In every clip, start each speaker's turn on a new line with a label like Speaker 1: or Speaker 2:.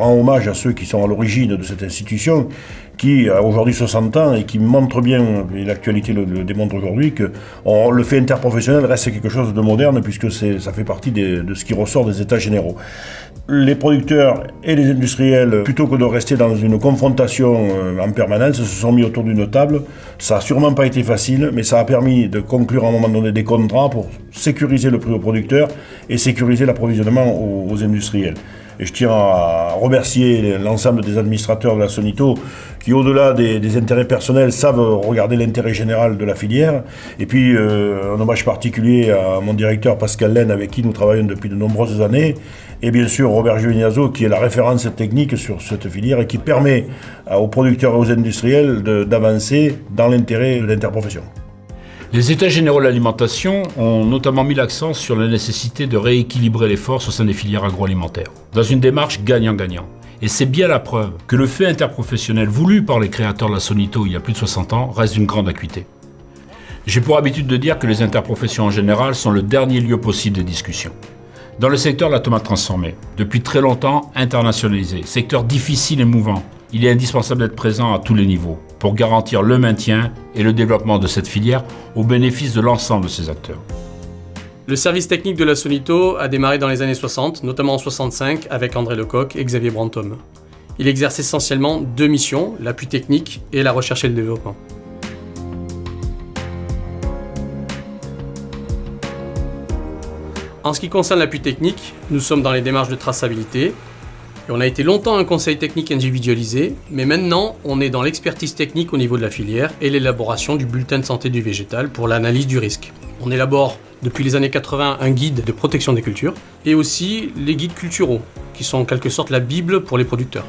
Speaker 1: rends hommage à ceux qui sont à l'origine de cette institution, qui a aujourd'hui 60 ans et qui montre bien, et l'actualité le démontre aujourd'hui, que le fait interprofessionnel reste quelque chose de moderne puisque ça fait partie de ce qui ressort des états généraux. Les producteurs et les industriels, plutôt que de rester dans une confrontation en permanence, se sont mis autour d'une table. Ça n'a sûrement pas été facile, mais ça a permis de conclure à un moment donné des contrats pour sécuriser le prix aux producteurs et sécuriser l'approvisionnement aux industriels. Et je tiens à remercier l'ensemble des administrateurs de la Sonito qui, au-delà des intérêts personnels, savent regarder l'intérêt général de la filière. Et puis, un hommage particulier à mon directeur Pascal Laine, avec qui nous travaillons depuis de nombreuses années. Et bien sûr, Robert Giovinazzo, qui est la référence technique sur cette filière et qui permet aux producteurs et aux industriels d'avancer dans l'intérêt de l'interprofession.
Speaker 2: Les États généraux de l'alimentation ont notamment mis l'accent sur la nécessité de rééquilibrer les forces au sein des filières agroalimentaires, dans une démarche gagnant-gagnant. Et c'est bien la preuve que le fait interprofessionnel voulu par les créateurs de la Sonito il y a plus de 60 ans reste d'une grande acuité. J'ai pour habitude de dire que les interprofessions en général sont le dernier lieu possible des discussions. Dans le secteur de la tomate transformée, depuis très longtemps internationalisé, secteur difficile et mouvant, il est indispensable d'être présent à tous les niveaux pour garantir le maintien et le développement de cette filière au bénéfice de l'ensemble de ces acteurs.
Speaker 3: Le service technique de la Sonito a démarré dans les années 60, notamment en 65 avec André Lecoq et Xavier Brantôme. Il exerce essentiellement deux missions, l'appui technique et la recherche et le développement. En ce qui concerne l'appui technique, nous sommes dans les démarches de traçabilité. Et on a été longtemps un conseil technique individualisé, mais maintenant on est dans l'expertise technique au niveau de la filière et l'élaboration du bulletin de santé du végétal pour l'analyse du risque. On élabore depuis les années 80 un guide de protection des cultures et aussi les guides culturaux, qui sont en quelque sorte la Bible pour les producteurs.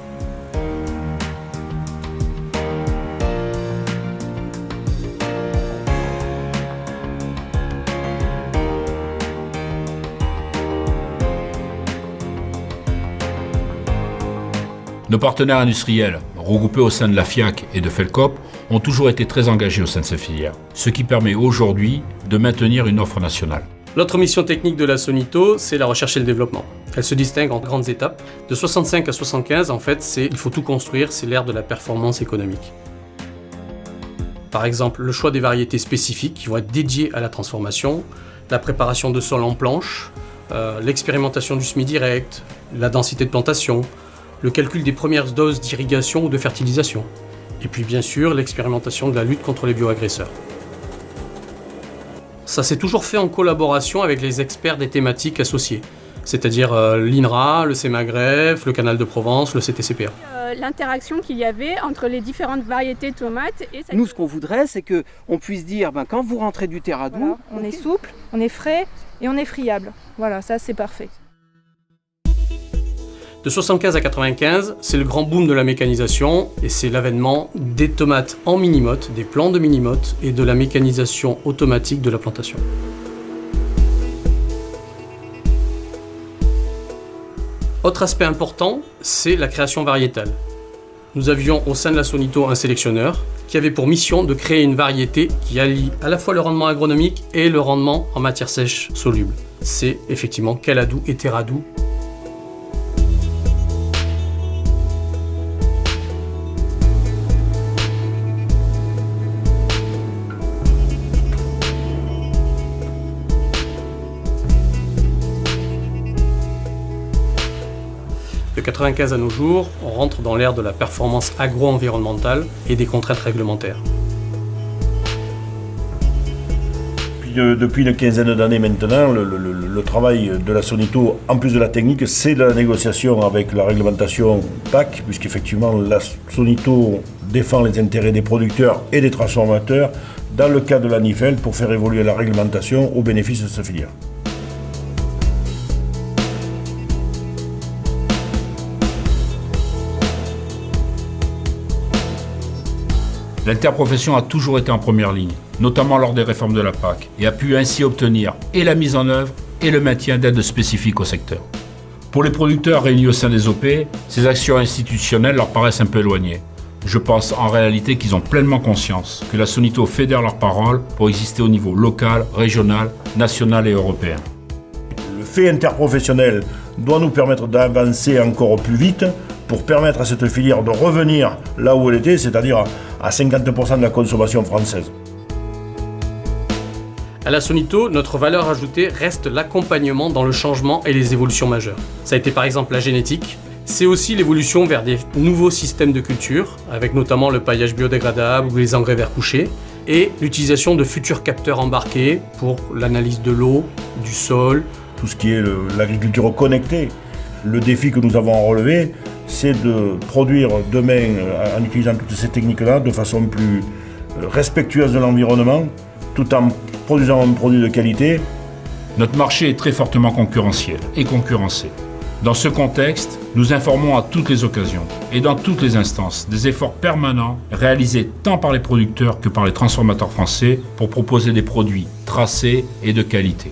Speaker 2: Nos partenaires industriels, regroupés au sein de la FIAC et de FELCOP, ont toujours été très engagés au sein de ces filières, ce qui permet aujourd'hui de maintenir une offre nationale.
Speaker 3: L'autre mission technique de la Sonito, c'est la recherche et le développement. Elle se distingue en grandes étapes. De 65 à 75, en fait, il faut tout construire, c'est l'ère de la performance économique. Par exemple, le choix des variétés spécifiques qui vont être dédiées à la transformation, la préparation de sol en planche, l'expérimentation du semis direct, la densité de plantation, le calcul des premières doses d'irrigation ou de fertilisation, et puis bien sûr l'expérimentation de la lutte contre les bioagresseurs. Ça s'est toujours fait en collaboration avec les experts des thématiques associées, c'est-à-dire l'INRA, le CEMAGREF, le Canal de Provence, le CTCPA.
Speaker 4: L'interaction qu'il y avait entre les différentes variétés de tomates. Et ça...
Speaker 5: Nous, ce qu'on voudrait, c'est qu'on puisse dire, quand vous rentrez du Terradou...
Speaker 6: Voilà, on est souple, on est frais et on est friable. Voilà, ça c'est parfait.
Speaker 3: De 75 à 95, c'est le grand boom de la mécanisation et c'est l'avènement des tomates en mini-motte, des plants de mini-motte et de la mécanisation automatique de la plantation. Autre aspect important, c'est la création variétale. Nous avions au sein de la Sonito un sélectionneur qui avait pour mission de créer une variété qui allie à la fois le rendement agronomique et le rendement en matière sèche soluble. C'est effectivement Caladou et Terradou. De 95 à nos jours, on rentre dans l'ère de la performance agro-environnementale et des contraintes réglementaires.
Speaker 1: Depuis une quinzaine d'années maintenant, le travail de la Sonito, en plus de la technique, c'est de la négociation avec la réglementation PAC, puisqu'effectivement la Sonito défend les intérêts des producteurs et des transformateurs dans le cadre de la NIFEL pour faire évoluer la réglementation au bénéfice de cette filière.
Speaker 2: L'interprofession a toujours été en première ligne, notamment lors des réformes de la PAC, et a pu ainsi obtenir et la mise en œuvre et le maintien d'aides spécifiques au secteur. Pour les producteurs réunis au sein des OP, ces actions institutionnelles leur paraissent un peu éloignées. Je pense en réalité qu'ils ont pleinement conscience que la Sonito fédère leurs paroles pour exister au niveau local, régional, national et européen.
Speaker 1: Le fait interprofessionnel doit nous permettre d'avancer encore plus vite pour permettre à cette filière de revenir là où elle était, c'est-à-dire à 50% de la consommation française.
Speaker 3: À la Sonito, notre valeur ajoutée reste l'accompagnement dans le changement et les évolutions majeures. Ça a été par exemple la génétique. C'est aussi l'évolution vers des nouveaux systèmes de culture, avec notamment le paillage biodégradable ou les engrais verts couchés, et l'utilisation de futurs capteurs embarqués pour l'analyse de l'eau, du sol.
Speaker 1: Tout ce qui est l'agriculture connectée. Le défi que nous avons à relever, c'est de produire demain, en utilisant toutes ces techniques-là, de façon plus respectueuse de l'environnement, tout en produisant un produit de qualité.
Speaker 2: Notre marché est très fortement concurrentiel et concurrencé. Dans ce contexte, nous informons à toutes les occasions et dans toutes les instances des efforts permanents réalisés tant par les producteurs que par les transformateurs français pour proposer des produits tracés et de qualité.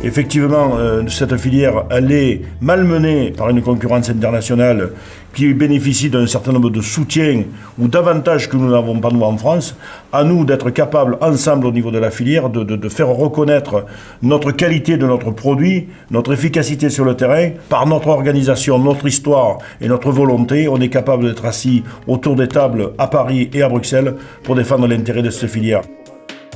Speaker 1: Effectivement, cette filière, elle est malmenée par une concurrence internationale qui bénéficie d'un certain nombre de soutiens ou d'avantages que nous n'avons pas nous en France. À nous d'être capables, ensemble au niveau de la filière, de faire reconnaître notre qualité de notre produit, notre efficacité sur le terrain. Par notre organisation, notre histoire et notre volonté, on est capable d'être assis autour des tables à Paris et à Bruxelles pour défendre l'intérêt de cette filière.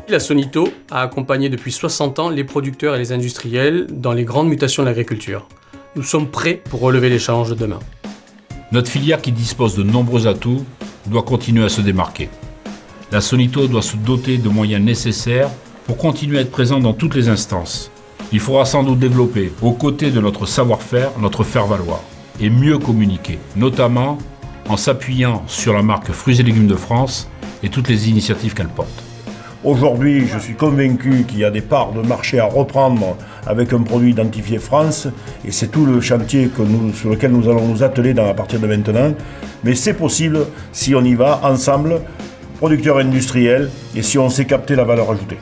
Speaker 3: La Sonito a accompagné depuis 60 ans les producteurs et les industriels dans les grandes mutations de l'agriculture. Nous sommes prêts pour relever les challenges de demain.
Speaker 2: Notre filière, qui dispose de nombreux atouts, doit continuer à se démarquer. La Sonito doit se doter de moyens nécessaires pour continuer à être présente dans toutes les instances. Il faudra sans doute développer, aux côtés de notre savoir-faire, notre faire-valoir et mieux communiquer, notamment en s'appuyant sur la marque Fruits et légumes de France et toutes les initiatives qu'elle porte.
Speaker 1: Aujourd'hui, je suis convaincu qu'il y a des parts de marché à reprendre avec un produit identifié France, et c'est tout le chantier sur lequel nous allons nous atteler à partir de maintenant. Mais c'est possible si on y va ensemble, producteurs industriels, et si on sait capter la valeur ajoutée.